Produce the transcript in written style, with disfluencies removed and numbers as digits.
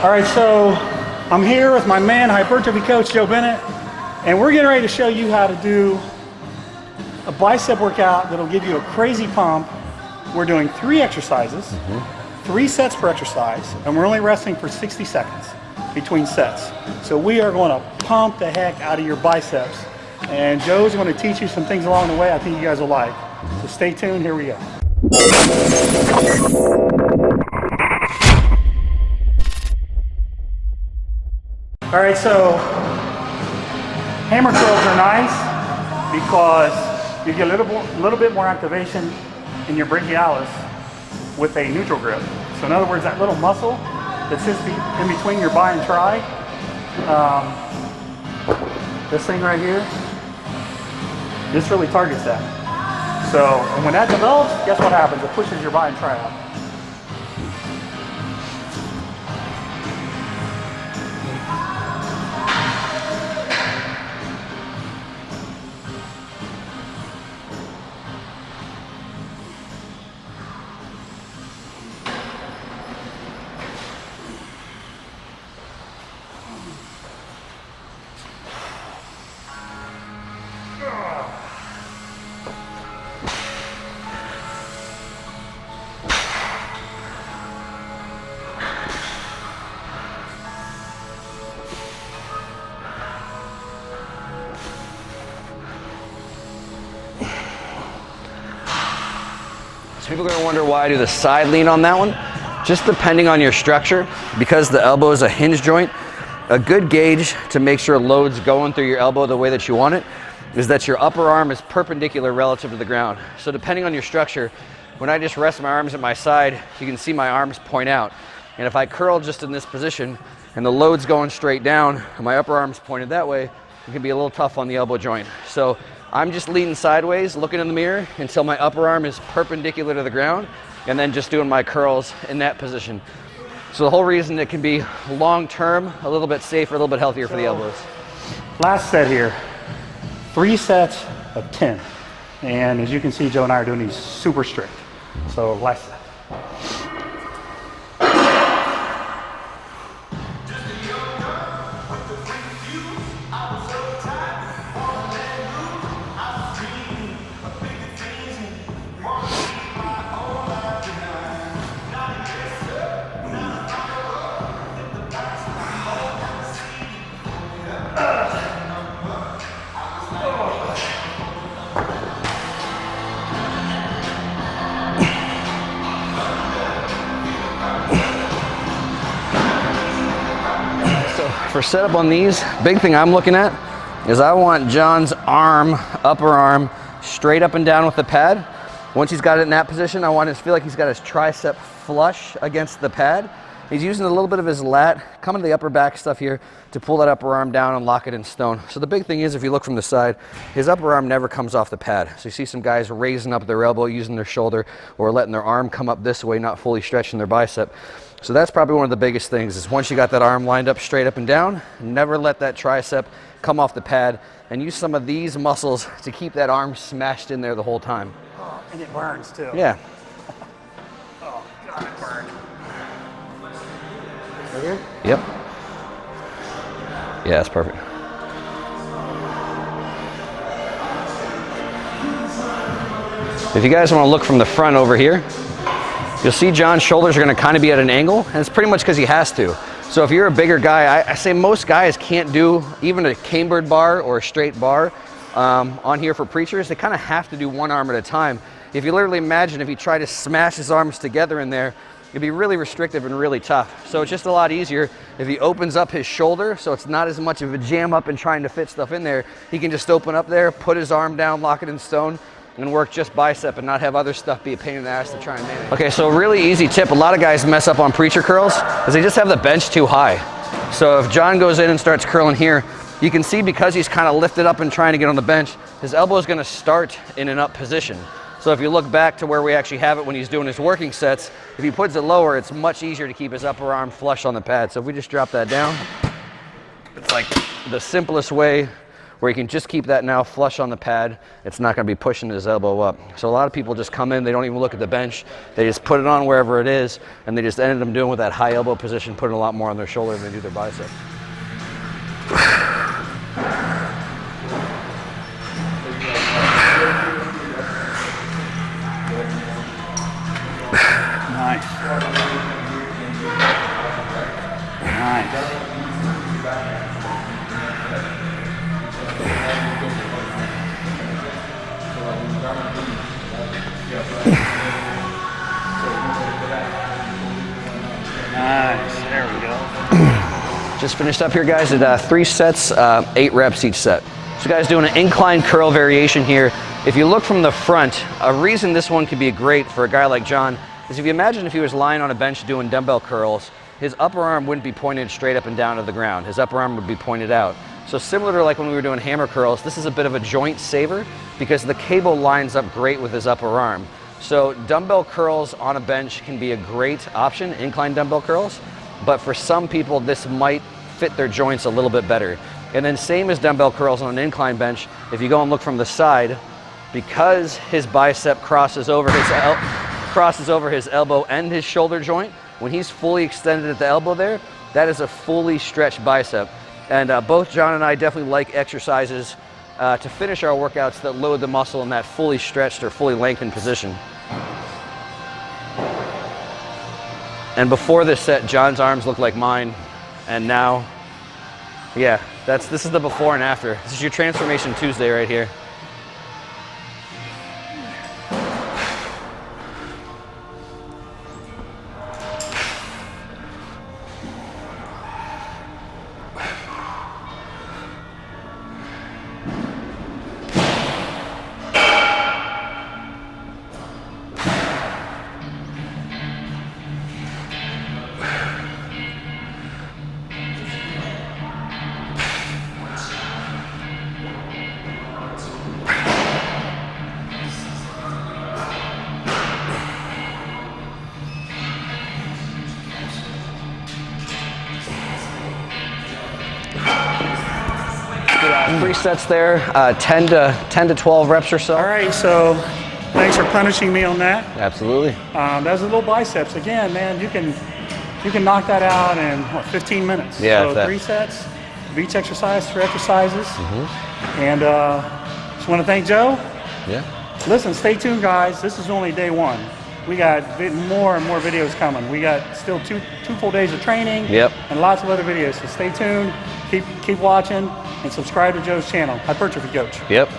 All right, so I'm here with my man, Hypertrophy coach Joe Bennett, and we're getting ready to show you how to do a bicep workout that'll give you a crazy pump. We're doing 3 exercises, 3 sets per exercise, and we're only resting for 60 seconds between sets. So we are going to pump the heck out of your biceps, and Joe's going to teach you some things along the way I think you guys will like. So stay tuned, here we go. All right, so hammer curls are nice because you get a little bit more activation in your brachialis with a neutral grip. So in other words, that little muscle that sits in between your bi and tri, this thing right here, this really targets that. So, and when that develops, guess what happens? It pushes your bi and tri out. People are going to wonder why I do the side lean on that one. Just depending on your structure, because the elbow is a hinge joint, a good gauge to make sure load's going through your elbow the way that you want it is that your upper arm is perpendicular relative to the ground. So depending on your structure, when I just rest my arms at my side, you can see my arms point out. And if I curl just in this position and the load's going straight down and my upper arm's pointed that way, it can be a little tough on the elbow joint. So I'm just leaning sideways, looking in the mirror until my upper arm is perpendicular to the ground, and then just doing my curls in that position. So the whole reason it can be long-term, a little bit safer, a little bit healthier for the elbows. Last set here, 3 sets of 10. And as you can see, Joe and I are doing these super strict. So last set. For setup on these, big thing I'm looking at is I want John's arm, upper arm, straight up and down with the pad. Once he's got it in that position, I want him to feel like he's got his tricep flush against the pad. He's using a little bit of his lat, coming to the upper back stuff here to pull that upper arm down and lock it in stone. So the big thing is, if you look from the side, his upper arm never comes off the pad. So you see some guys raising up their elbow, using their shoulder, or letting their arm come up this way, not fully stretching their bicep. So that's probably one of the biggest things is once you got that arm lined up straight up and down, never let that tricep come off the pad and use some of these muscles to keep that arm smashed in there the whole time. Oh, and it burns too. Yeah. Oh, God, it burned. Right here? Yep. Yeah, that's perfect. If you guys want to look from the front over here, you'll see John's shoulders are going to kind of be at an angle, and it's pretty much because he has to. So if you're a bigger guy, I say most guys can't do even a cambered bar or a straight bar on here for preachers. They kind of have to do one arm at a time. If you literally imagine if he tried to smash his arms together in there, it'd be really restrictive and really tough. So it's just a lot easier if he opens up his shoulder so it's not as much of a jam up and trying to fit stuff in there. He can just open up there, put his arm down, lock it in stone, and work just bicep and not have other stuff be a pain in the ass to try and manage. Okay, so a really easy tip, a lot of guys mess up on preacher curls is they just have the bench too high. So if John goes in and starts curling here, you can see because he's kind of lifted up and trying to get on the bench, his elbow is going to start in an up position. So if you look back to where we actually have it when he's doing his working sets, if he puts it lower, it's much easier to keep his upper arm flush on the pad. So if we just drop that down, it's like the simplest way where he can just keep that now flush on the pad. It's not going to be pushing his elbow up. So a lot of people just come in, they don't even look at the bench. They just put it on wherever it is, and they just ended up doing with that high elbow position, putting a lot more on their shoulder than they do their bicep. Nice. Nice. Nice, there we go. Just finished up here, guys, at 3 sets, 8 reps each set. So guys, doing an incline curl variation here. If you look from the front, a reason this one could be great for a guy like John is if you imagine if he was lying on a bench doing dumbbell curls, his upper arm wouldn't be pointed straight up and down to the ground. His upper arm would be pointed out. So similar to like when we were doing hammer curls, this is a bit of a joint saver because the cable lines up great with his upper arm. So dumbbell curls on a bench can be a great option, incline dumbbell curls, but for some people this might fit their joints a little bit better. And then same as dumbbell curls on an incline bench, if you go and look from the side, because his bicep crosses over his elbow and his shoulder joint, when he's fully extended at the elbow there, that is a fully stretched bicep. And both John and I definitely like exercises to finish our workouts that load the muscle in that fully stretched or fully lengthened position. And before this set, John's arms look like mine, and now, yeah, this is the before and after. This is your Transformation Tuesday right here. Three sets there, 10 to 12 reps or so. All right, so thanks for punishing me on that. Absolutely. That was a little biceps. Again, man, you can knock that out in, what, 15 minutes? Yeah. So 3 sets, each exercise, 3 exercises. And just want to thank Joe. Yeah. Listen, stay tuned, guys. This is only day 1. We got more and more videos coming. We got still two full days of training. Yep. And lots of other videos. So stay tuned, keep watching, and subscribe to Joe's channel, Hypertrophy Coach. Yep.